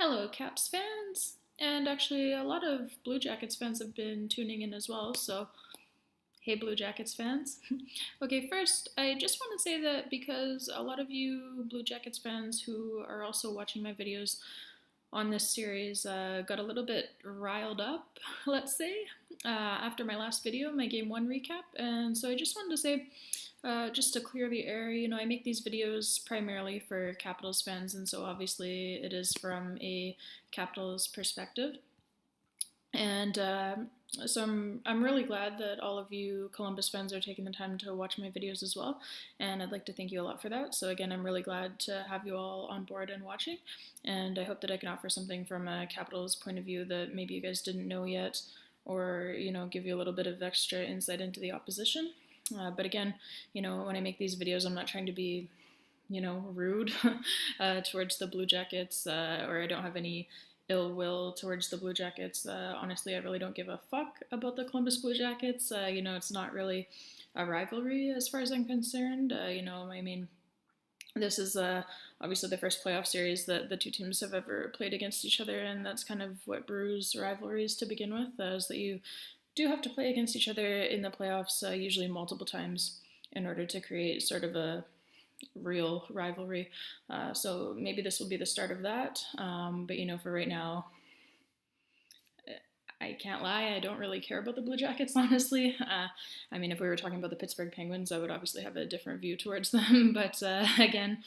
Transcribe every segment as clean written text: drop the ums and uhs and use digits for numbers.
Hello, Caps fans! And actually, a lot of Blue Jackets fans have been tuning in as well, so hey, Blue Jackets fans. Okay, first, I just want to say that because a lot of you Blue Jackets fans who are also watching my videos on this series got a little bit riled up, let's say, after my last video, my Game 1 recap, and so I just wanted to say, just to clear the air, I make these videos primarily for Capitals fans, and so obviously it is from a Capitals perspective. And so I'm really glad that all of you Columbus fans are taking the time to watch my videos as well, and I'd like to thank you a lot for that. So again, I'm really glad to have you all on board and watching, and I hope that I can offer something from a Capitals point of view that maybe you guys didn't know yet, or give you a little bit of extra insight into the opposition. But again, when I make these videos, I'm not trying to be rude towards the Blue Jackets, or I don't have any ill will towards the Blue Jackets. Honestly, I really don't give a fuck about the Columbus Blue Jackets. It's not really a rivalry as far as I'm concerned. I mean, this is obviously the first playoff series that the two teams have ever played against each other, and that's kind of what brews rivalries to begin with, is that you do have to play against each other in the playoffs, usually multiple times, in order to create sort of a real rivalry. So maybe this will be the start of that. But for right now, I can't lie, I don't really care about the Blue Jackets, honestly. I mean, if we were talking about the Pittsburgh Penguins, I would obviously have a different view towards them. But again,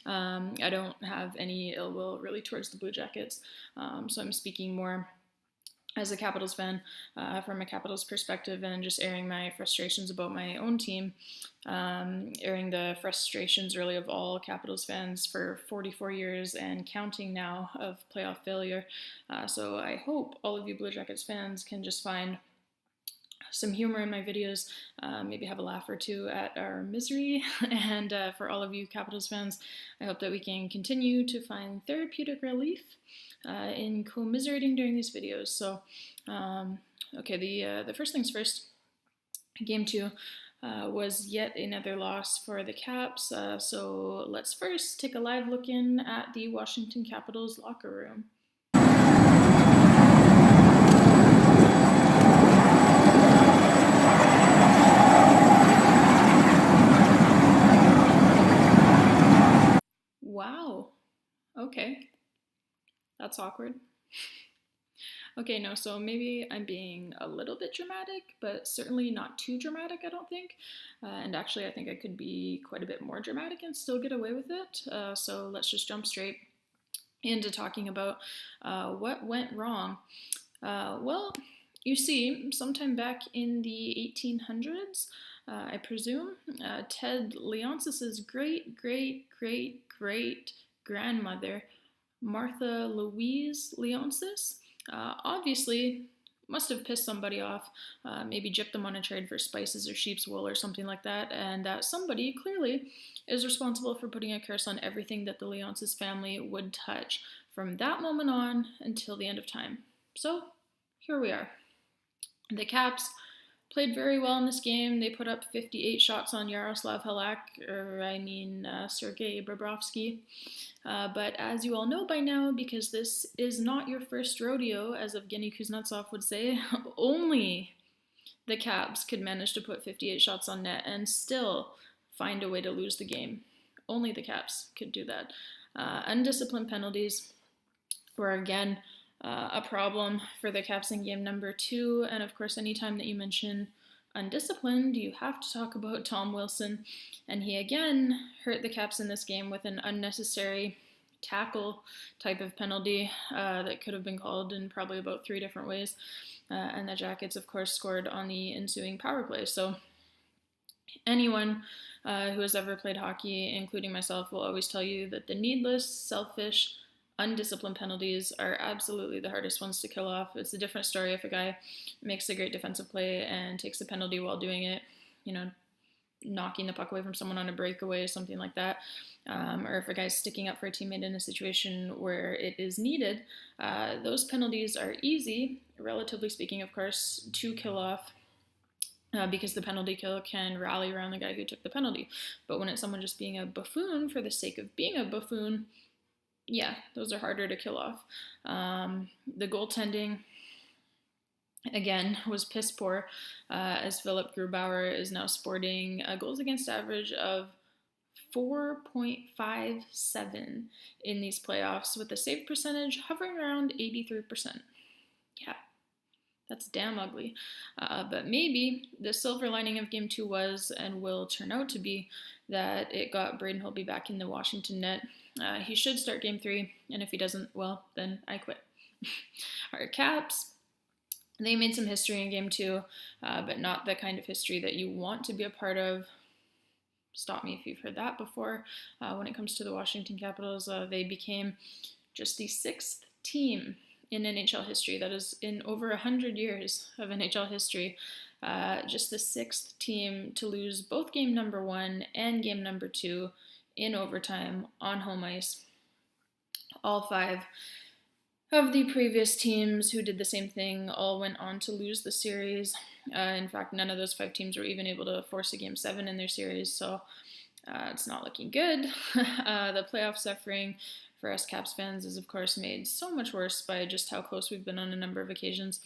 I don't have any ill will really towards the Blue Jackets. So I'm speaking more as a Capitals fan, from a Capitals perspective, and just airing my frustrations about my own team, airing the frustrations really of all Capitals fans for 44 years and counting now of playoff failure. So I hope all of you Blue Jackets fans can just find some humor in my videos, maybe have a laugh or two at our misery. And for all of you Capitals fans, I hope that we can continue to find therapeutic relief in commiserating during these videos. So, okay, the first things first, Game 2 was yet another loss for the Caps. So let's first take a live look in at the Washington Capitals locker room. Wow. Okay. That's awkward. Okay, no, so maybe I'm being a little bit dramatic, but certainly not too dramatic, I don't think. And actually, I think I could be quite a bit more dramatic and still get away with it. So let's just jump straight into talking about what went wrong. Well, you see, sometime back in the 1800s, I presume, Ted Leonsis' great, great, great, great grandmother, Martha Louise Leonsis, obviously must have pissed somebody off, maybe gypped them on a trade for spices or sheep's wool or something like that, and that somebody clearly is responsible for putting a curse on everything that the Leonsis family would touch from that moment on until the end of time. So here we are. The Caps played very well in this game. They put up 58 shots on Yaroslav Halak, Sergei Bobrovsky. But as you all know by now, because this is not your first rodeo, as Evgeny Kuznetsov would say, only the Caps could manage to put 58 shots on net and still find a way to lose the game. Only the Caps could do that. Undisciplined penalties were again a problem for the Caps in game number 2, and of course, anytime that you mention undisciplined, you have to talk about Tom Wilson, and he again hurt the Caps in this game with an unnecessary tackle type of penalty that could have been called in probably about 3 different ways, and the Jackets, of course, scored on the ensuing power play. So anyone who has ever played hockey, including myself, will always tell you that the needless, selfish, undisciplined penalties are absolutely the hardest ones to kill off. It's a different story if a guy makes a great defensive play and takes a penalty while doing it, knocking the puck away from someone on a breakaway, something like that, or if a guy's sticking up for a teammate in a situation where it is needed. Those penalties are easy, relatively speaking, of course, to kill off. Because the penalty kill can rally around the guy who took the penalty. But when it's someone just being a buffoon for the sake of being a buffoon, yeah, those are harder to kill off. The goaltending, again, was piss poor, as Philip Grubauer is now sporting a goals against average of 4.57 in these playoffs, with the save percentage hovering around 83%. Yeah, that's damn ugly. But maybe the silver lining of Game 2 was and will turn out to be that it got Braden Holtby back in the Washington net. He should start Game 3, and if he doesn't, well, then I quit. Our Caps, they made some history in Game 2, but not the kind of history that you want to be a part of. Stop me if you've heard that before. When it comes to the Washington Capitals, they became just the 6th team in NHL history, that is in over 100 years of NHL history, just the 6th team to lose both game number 1 and game number 2 in overtime on home ice. All 5 of the previous teams who did the same thing all went on to lose the series. In fact, none of those 5 teams were even able to force a Game 7 in their series, so it's not looking good. The playoff suffering for us Caps fans is, of course, made so much worse by just how close we've been on a number of occasions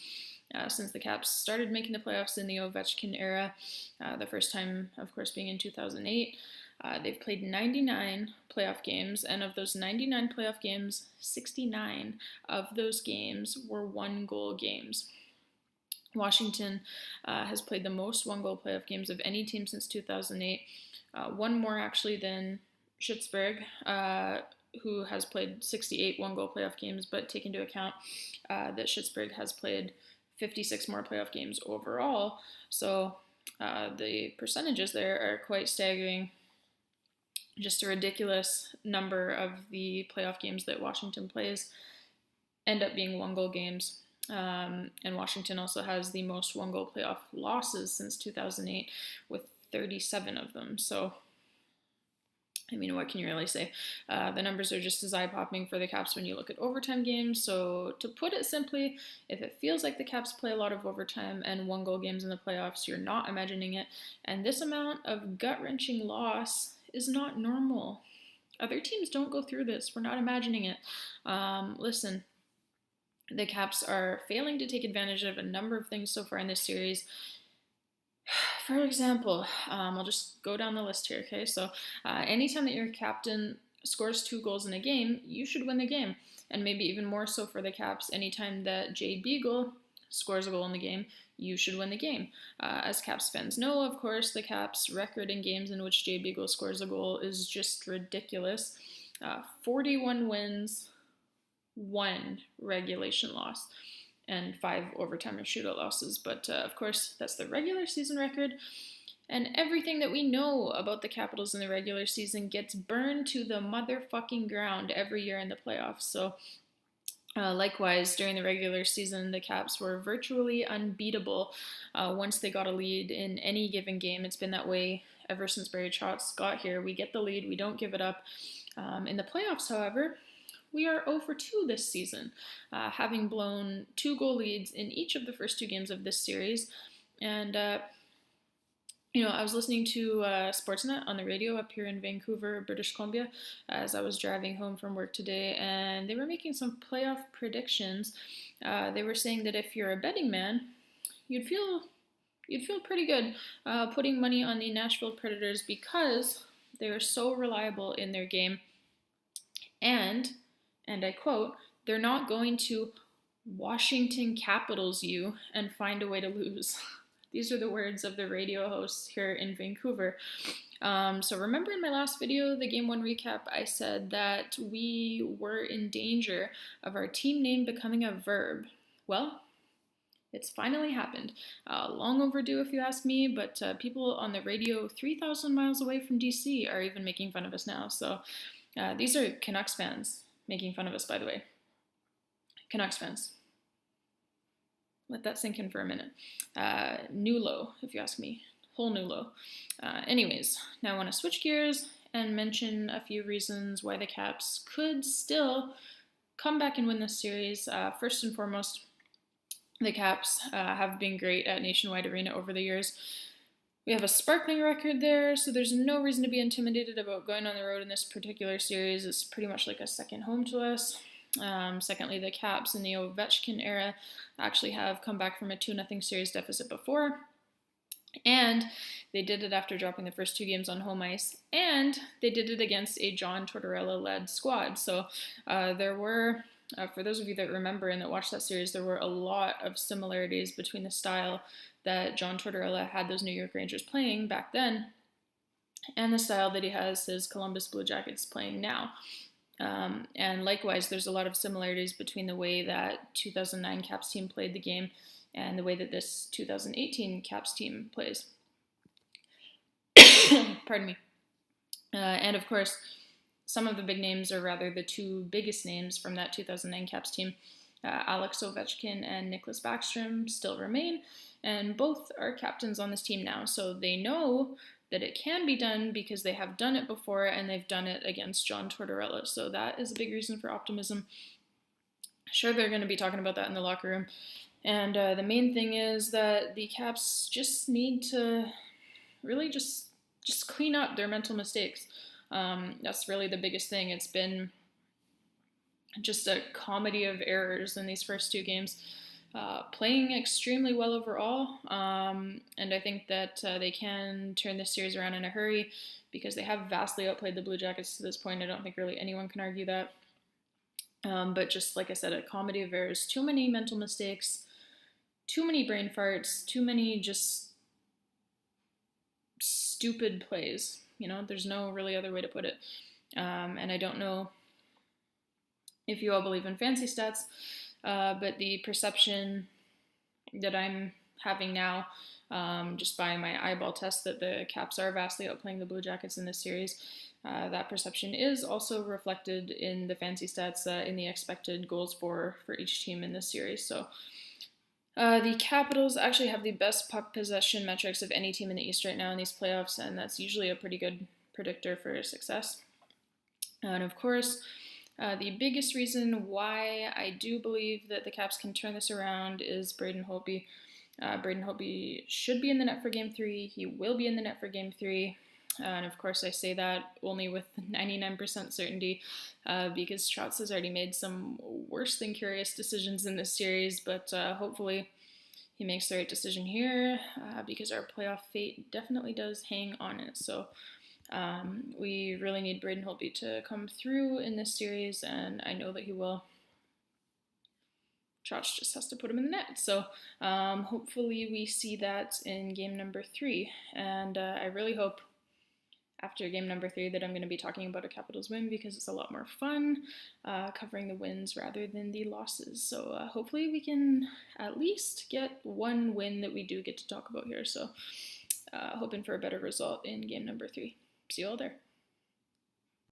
since the Caps started making the playoffs in the Ovechkin era, the first time, of course, being in 2008. They've played 99 playoff games, and of those 99 playoff games, 69 of those games were one-goal games. Washington has played the most one-goal playoff games of any team since 2008. One more, actually, than Pittsburgh, who has played 68 one-goal playoff games, but take into account that Pittsburgh has played 56 more playoff games overall. So the percentages there are quite staggering. Just a ridiculous number of the playoff games that Washington plays end up being one-goal games. And Washington also has the most one-goal playoff losses since 2008, with 37 of them. So, I mean, what can you really say? The numbers are just as eye-popping for the Caps when you look at overtime games. So, to put it simply, if it feels like the Caps play a lot of overtime and one-goal games in the playoffs, you're not imagining it. And this amount of gut-wrenching loss is not normal. Other teams don't go through this. We're not imagining it. Listen, the Caps are failing to take advantage of a number of things so far in this series. For example, I'll just go down the list here, okay? So anytime that your captain scores 2 goals in a game, you should win the game. And maybe even more so for the Caps, anytime that Jay Beagle scores a goal in the game, you should win the game. As Caps fans know, of course, the Caps' record in games in which Jay Beagle scores a goal is just ridiculous. 41 wins, 1 regulation loss, and 5 overtime or shootout losses. But of course, that's the regular season record. And everything that we know about the Capitals in the regular season gets burned to the motherfucking ground every year in the playoffs. So likewise, during the regular season, the Caps were virtually unbeatable once they got a lead in any given game. It's been that way ever since Barry Trotz got here. We get the lead, we don't give it up. In the playoffs, however, we are 0 for 2 this season, having blown 2-goal leads in each of the first 2 games of this series. And, I was listening to Sportsnet on the radio up here in Vancouver, British Columbia, as I was driving home from work today, and they were making some playoff predictions. They were saying that if you're a betting man, you'd feel pretty good putting money on the Nashville Predators because they are so reliable in their game. And I quote, they're not going to Washington Capitals you and find a way to lose. These are the words of the radio hosts here in Vancouver. So remember in my last video, the Game 1 recap, I said that we were in danger of our team name becoming a verb. Well, it's finally happened. Long overdue if you ask me, but people on the radio 3,000 miles away from DC are even making fun of us now. So these are Canucks fans making fun of us, by the way. Canucks fans. Let that sink in for a minute. New low, if you ask me. Whole new low. Anyways, now I want to switch gears and mention a few reasons why the Caps could still come back and win this series. First and foremost, the Caps have been great at Nationwide Arena over the years. We have a sparkling record there, so there's no reason to be intimidated about going on the road in this particular series. It's pretty much like a second home to us. Secondly, the Caps in the Ovechkin era actually have come back from a 2-0 series deficit before. And they did it after dropping the first 2 games on home ice. And they did it against a John Tortorella-led squad. So there were, for those of you that remember and that watched that series, there were a lot of similarities between the style that John Tortorella had those New York Rangers playing back then and the style that he has his Columbus Blue Jackets playing now. And likewise, there's a lot of similarities between the way that 2009 Caps team played the game and the way that this 2018 Caps team plays. Pardon me. And of course, some of the big names, or rather the 2 biggest names from that 2009 Caps team, Alex Ovechkin and Nicklas Backstrom, still remain, and both are captains on this team now, so they know that it can be done because they have done it before and they've done it against John Tortorella, so that is a big reason for optimism. Sure, they're going to be talking about that in the locker room, and the main thing is that the Caps just need to really just clean up their mental mistakes. That's really the biggest thing. It's been just a comedy of errors in these first 2 games. Playing extremely well overall, and I think that they can turn this series around in a hurry because they have vastly outplayed the Blue Jackets to this point. I don't think really anyone can argue that. But just like I said, a comedy of errors, too many mental mistakes, too many brain farts, too many just stupid plays. You know, there's no really other way to put it. And I don't know if you all believe in fancy stats, but the perception that I'm having now, just by my eyeball test, that the Caps are vastly outplaying the Blue Jackets in this series, that perception is also reflected in the fancy stats, in the expected goals for each team in this series. So the Capitals actually have the best puck possession metrics of any team in the East right now in these playoffs, and that's usually a pretty good predictor for success. And of course, the biggest reason why I do believe that the Caps can turn this around is Braden Holtby. Braden Holtby should be in the net for Game 3. He will be in the net for Game 3. And of course, I say that only with 99% certainty because Trotz has already made some worse than curious decisions in this series. But hopefully he makes the right decision here because our playoff fate definitely does hang on it. So we really need Braden Holtby to come through in this series, and I know that he will. Trotz just has to put him in the net. So hopefully we see that in game number 3. And I really hope after game number 3 that I'm going to be talking about a Capitals win because it's a lot more fun covering the wins rather than the losses. So hopefully we can at least get one win that we do get to talk about here. So hoping for a better result in game number 3. See you all there.